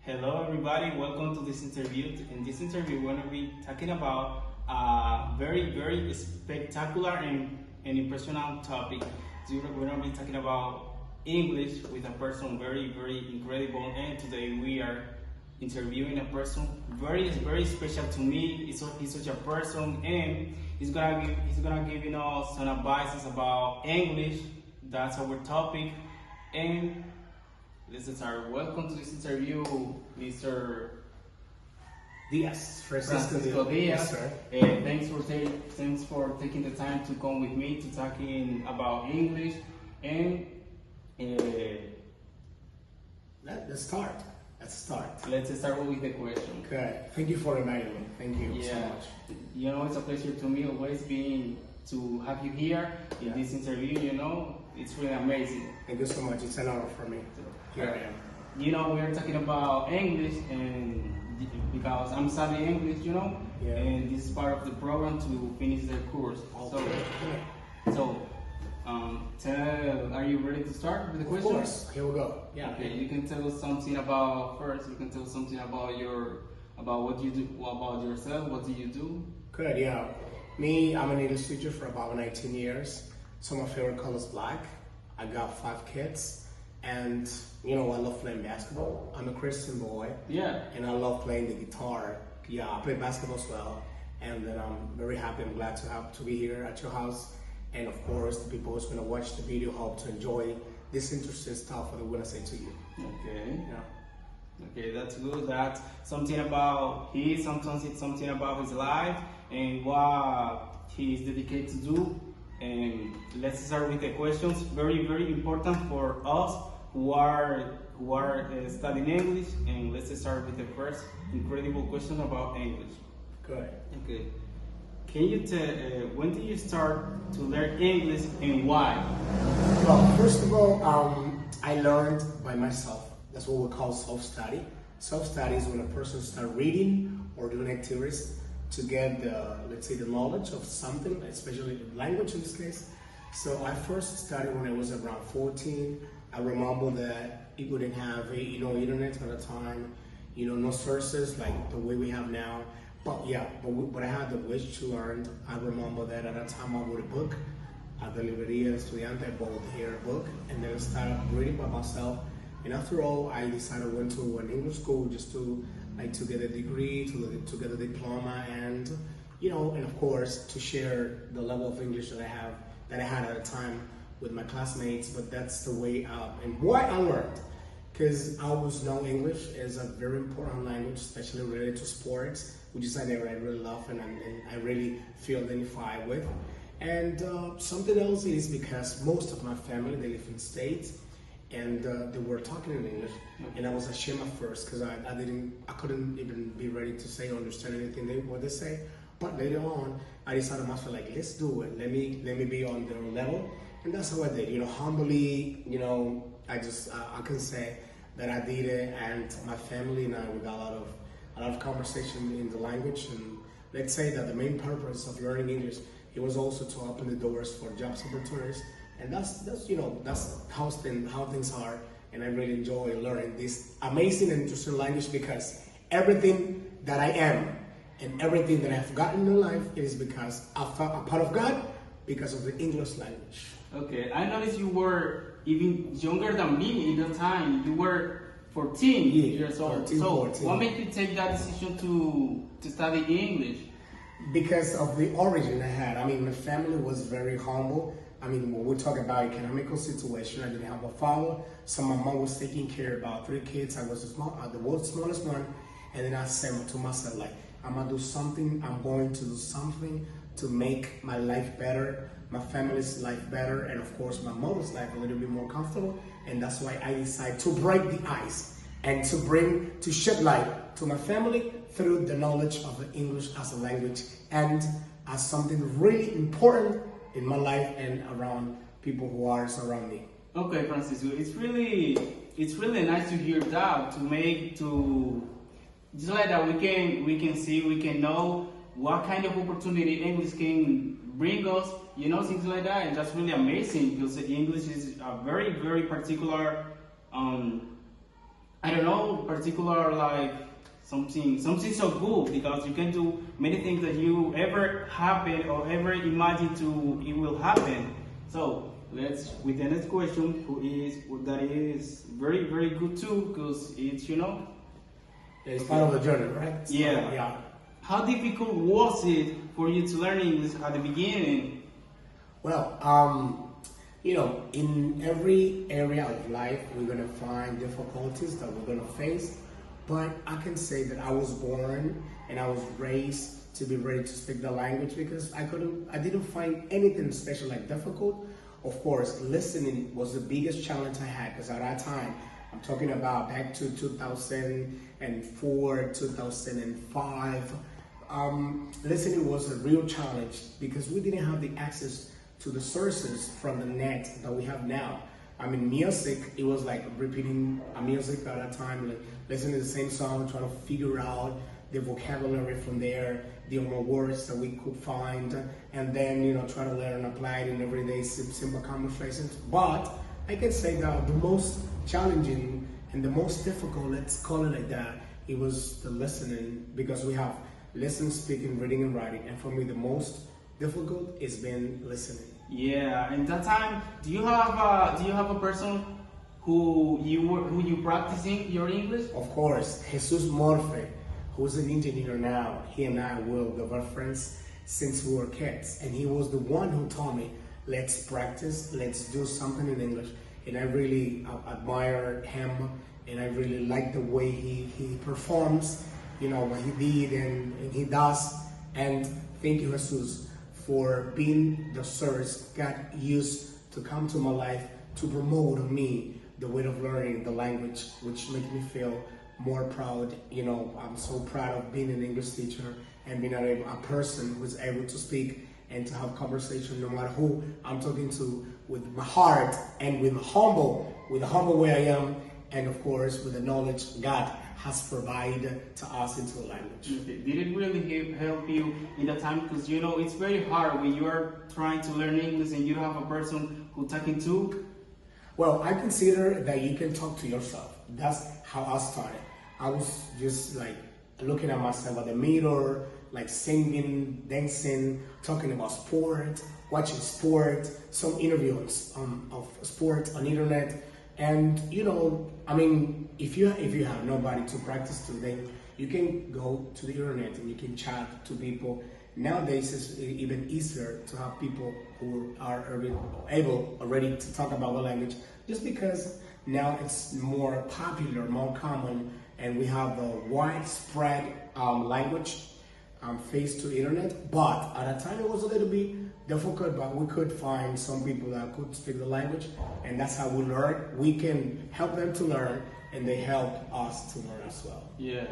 Hello, everybody. Welcome to this interview. In this interview, we're going to be talking about a very spectacular and impressionant topic. So we're going to be talking about English with a person very incredible. And today we are interviewing a person very special to me. He's such a person, and he's gonna give some advices about English. That's our topic, and this is our welcome to this interview, Mr. Diaz, Francisco Diaz. Yes, sir. Thanks for taking the time to come with me to talking about English. And Let's start. let's start with the question. Good. Thank you for inviting me. Thank you so Yeah, much. it's a pleasure to me always being to have you here in Yeah. this interview. It's really amazing. Thank you so much. It's an honor for me. Here I am. We are talking about English, and because I'm studying English, Yeah. and this is part of the program to finish the course. So, are you ready to start with the Of question? course. Here we go. Yeah. Okay, you can tell us something about first. You can tell us something about what you do, about yourself. What do you do? Good. Yeah. Me, I'm an English teacher for about 19 years. So my favorite color is black. I got 5 kids, and I love playing basketball. I'm a Christian boy. Yeah. And I love playing the guitar. Yeah, I play basketball as well. And then I'm very happy and glad to be here at your house. And of course, the people who's gonna watch the video hope to enjoy this interesting stuff that we're gonna say to you. Okay. Yeah. Okay, that's good. That's something about sometimes it's something about his life and what he is dedicated to do. And let's start with the questions. Very important for us who are studying English. And let's start with the first incredible question about English. Good. Okay. Can you tell when did you start to learn English and why? Well, first of all, I learned by myself. That's what we call self-study. Self-study is when a person starts reading or doing activities to get the knowledge of something, especially the language in this case. So I first studied when I was around 14. I remember that people didn't have internet at the time, no sources like the way we have now. But I had the wish to learn. I remember that at that time I bought a book at the Libreria Estudiante. I bought here a book, and then I started reading by myself. And after all, I decided I went to an English school just to get a degree, to get a diploma, and and of course to share the level of English that I had at the time with my classmates. But that's the way and why I learned, because I always know English is a very important language, especially related to sports, which is an area I really love and I really feel identified with. And something else is because most of my family, they live in States, and they were talking in English, and I was ashamed at first because I couldn't even be ready to say or understand anything what they say. But later on, I decided myself let's do it. Let me be on their level, and that's how I did. Humbly, I can say that I did it, and my family and I, we got a lot of conversation in the language. And let's say that the main purpose of learning English, it was also to open the doors for jobs opportunities. And that's how things are. And I really enjoy learning this amazing and interesting language, because everything that I am and everything that I've gotten in life, it is because I felt a part of God because of the English language. Okay, I noticed you were even younger than me in the time. You were 14 years old. 14. What made you take that decision to study English? Because of the origin I had. I mean, my family was very humble. I mean, when we talk about economical situation, I didn't have a father, so my mom was taking care of about 3 kids. I was the world's smallest one, and then I said to myself, I'm going to do something to make my life better, my family's life better, and of course my mother's life a little bit more comfortable. And that's why I decided to break the ice and to shed light to my family through the knowledge of the English as a language and as something really important in my life and around people who are surrounding me. Okay, Francisco, it's really nice to hear that, just like that we can know what kind of opportunity English can bring us, things like that. And that's really amazing, because English is a very particular I don't know, particular like something so cool because you can do many things that you ever happen or ever imagine to it will happen. So let's with the next question, that is very very good too because it's It's part of the journey, right? yeah. Yeah. How difficult was it for you to learn English at the beginning? Well, in every area of life, we're gonna find difficulties that we're gonna face. But I can say that I was born and I was raised to be ready to speak the language because I didn't find anything special like difficult. Of course, listening was the biggest challenge I had because at that time, I'm talking about back to 2004, 2005. Listening was a real challenge because we didn't have the access to the sources from the net that we have now. I mean, music, it was like repeating a music at that time, like listening to the same song, trying to figure out the vocabulary from there, the more words that we could find, and then, try to learn and apply it in everyday simple conversations. But I can say that the most challenging and the most difficult, let's call it like that, it was the listening because we have listening, speaking, reading, and writing. And for me, the most difficult has been listening. Yeah, and that time, do you have a person who you practicing your English? Of course, Jesus Morfe, who's an engineer now. He and I were the friends since we were kids, and he was the one who taught me, let's practice, let's do something in English. And I really admire him, and I really like the way he performs, what he did and he does. And thank you, Jesus, for being the source God used to come to my life to promote me the way of learning the language, which makes me feel more proud. I'm so proud of being an English teacher and being a person who's able to speak and to have conversation no matter who I'm talking to with my heart and with the humble way I am, and of course with the knowledge God has provided to us into the language. Did it really help you in that time? Because it's very hard when you are trying to learn English and you don't have a person who talking to. Well, I consider that you can talk to yourself. That's how I started. I was just like looking at myself at the mirror, like singing, dancing, talking about sport, watching sport, some interviews of sport on internet. And if you have nobody to practice to, then you can go to the internet and you can chat to people. Nowadays it's even easier to have people who are able already to talk about the language, just because now it's more popular, more common, and we have a widespread language face to the internet. But at that time it was a little bit difficult, but we could find some people that could speak the language, and that's how we learn. We can help them to learn, and they help us to learn as well. Yeah.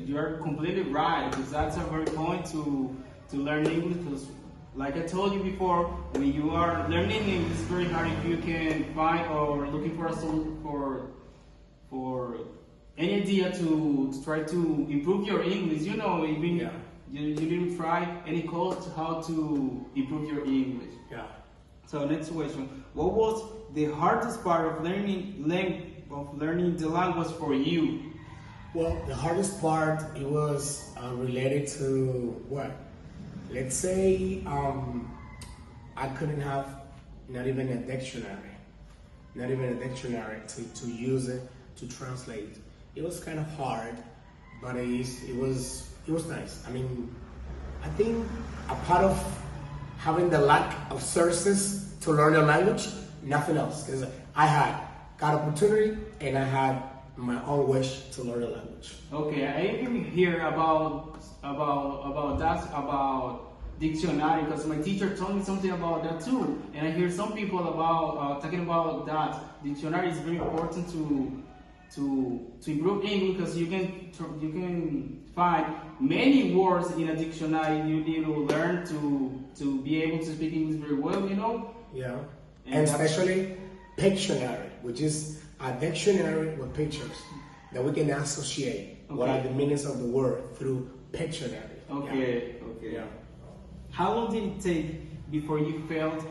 You are completely right, because that's a very point to learn English. Because, like I told you before, when you are learning English, it's very hard if you can find or looking for for any idea to try to improve your English. You didn't try any course how to improve your English. Yeah. So next question: what was the hardest part of learning the language for you? Well, the hardest part, it was related to what? Let's say I couldn't have not even a dictionary to use it to translate. It was kind of hard, but it was nice. I think a part of having the lack of sources to learn the language, nothing else. Because I had got opportunity and I had my own wish to learn the language. Okay, I even hear about dictionary, because my teacher told me something about that too, and I hear some people about talking about that dictionary is very important to improve English, because you can find many words in a dictionary you need to learn to be able to speak English very well. Yeah, and especially Pictionary, which is a dictionary with pictures that we can associate what are the meanings of the word through Pictionary. Okay. Yeah. How long did it take before you felt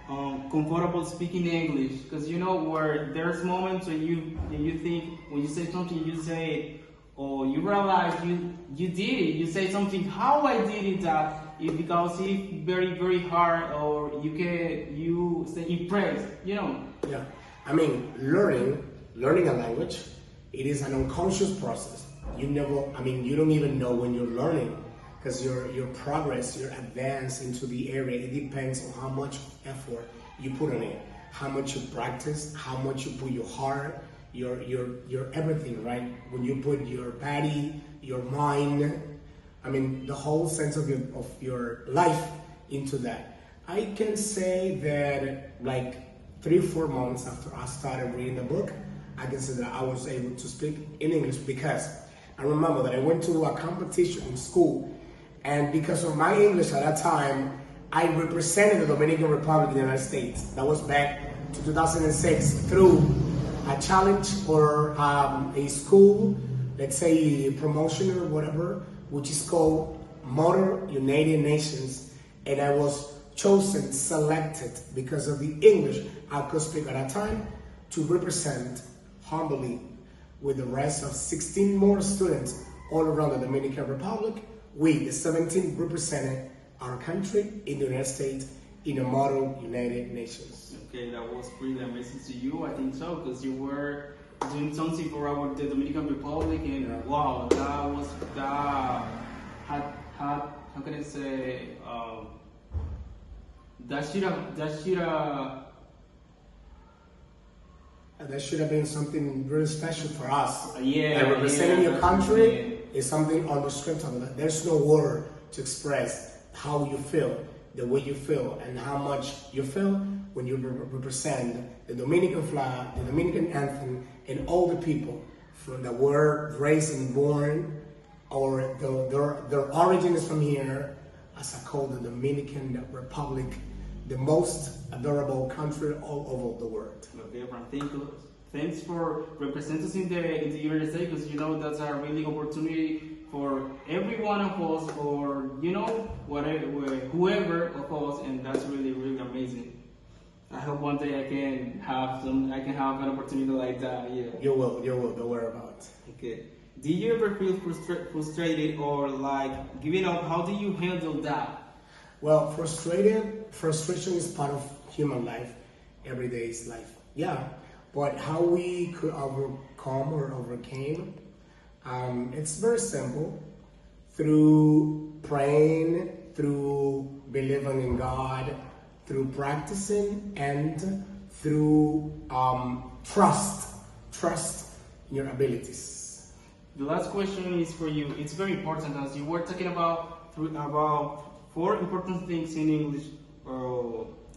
comfortable speaking English? Because you know where there's moments when you think when you say something you say it, or you realize you did it. You say something how I did it that it because it's very hard, or you say impressed. You know. Yeah, I mean, learning a language, it is an unconscious process. You never, I mean, you don't even know when you're learning, because your progress, your advance into the area, it depends on how much effort you put on it, how much you practice, how much you put your heart, your everything, right? When you put your body, your mind, I mean, the whole sense of your life into that. I can say that like 3 or 4 months after I started reading the book, I can say that I was able to speak in English, because I remember that I went to a competition in school, and because of my English at that time, I represented the Dominican Republic in the United States. That was back to 2006 through a challenge or a school, let's say promotion or whatever, which is called Motor United Nations, and I was chosen, selected because of the English I could speak at that time to represent humbly with the rest of 16 more students all around the Dominican Republic. We, the 17, represented our country in the United States in the Model United Nations. Okay, that was really amazing to you. I think so, because you were doing something for the Dominican Republic, and wow, that had how can I say that should have been something really special for us. Yeah, and representing your country yeah. is something undescribable. There's no word to express how you feel, the way you feel, and how much you feel when you represent the Dominican flag, the Dominican anthem, and all the people from that were raised and born, or their origin is from here, as I call the Dominican Republic, the most adorable country all over the world. Okay, Abraham, thanks for representing us in the United States, because you know that's a really opportunity for every one of us, or you know whatever, whoever of us, and that's really amazing. I hope one day I can have an opportunity like that. Yeah. You will. Don't worry about it. Okay. Do you ever feel frustrated or like giving up? How do you handle that? Well, frustration is part of human life, everyday's life. Yeah, but how we could overcome or overcame, it's very simple. Through praying, through believing in God, through practicing, and through trust in your abilities. The last question is for you. It's very important, as you were talking about 4 important things in English,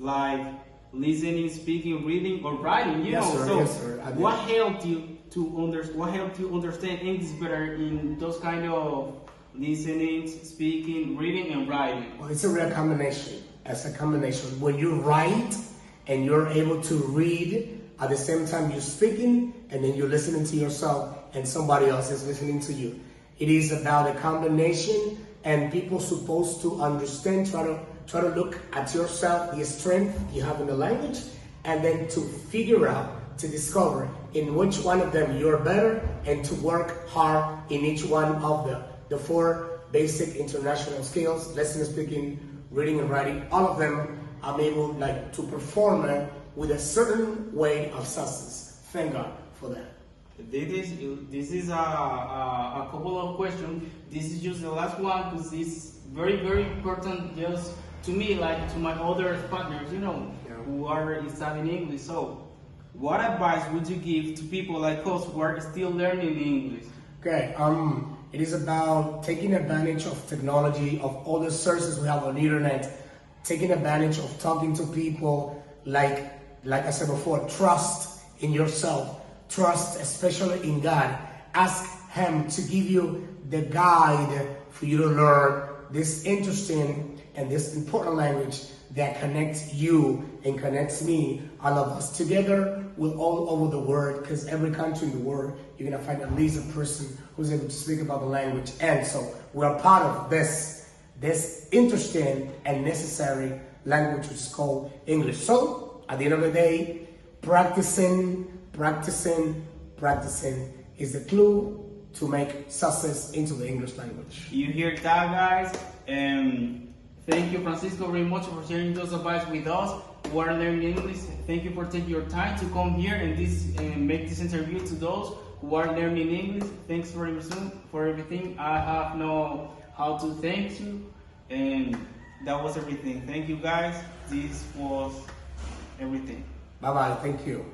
like listening, speaking, reading, or writing. Yes, sir. So, yes, sir. what helped you to understand English better in those kind of listening, speaking, reading, and writing? Well, it's a real combination. It's a combination. When you write and you're able to read at the same time you're speaking, and then you're listening to yourself, and somebody else is listening to you. It is about a combination. And people supposed to understand, try to look at yourself, the strength you have in the language, and then to figure out, to discover in which one of them you're better, and to work hard in each one of the 4 basic international skills: listening, speaking, reading, and writing. All of them I'm able to perform with a certain way of success. Thank God for that. This is a couple of questions. This is just the last one, because it's very important just to me, like to my other partners, who are studying English. So, what advice would you give to people like us who are still learning English? Okay, it is about taking advantage of technology, of all the sources we have on the internet, taking advantage of talking to people, like I said before, trust in yourself. Trust especially in God. Ask Him to give you the guide for you to learn this interesting and this important language that connects you and connects me, all of us together with all over the world, because every country in the world, you're going to find at least a person who's able to speak about the language. And so we are part of this interesting and necessary language, which is called English. So, at the end of the day, practicing is the clue to make success into the English language. You hear that, guys? Thank you, Francisco, very much for sharing those advice with us who are learning English. Thank you for taking your time to come here and make this interview to those who are learning English. Thanks for everything. I have no how to thank you, and that was everything. Thank you, guys. This was everything. Bye-bye. Thank you.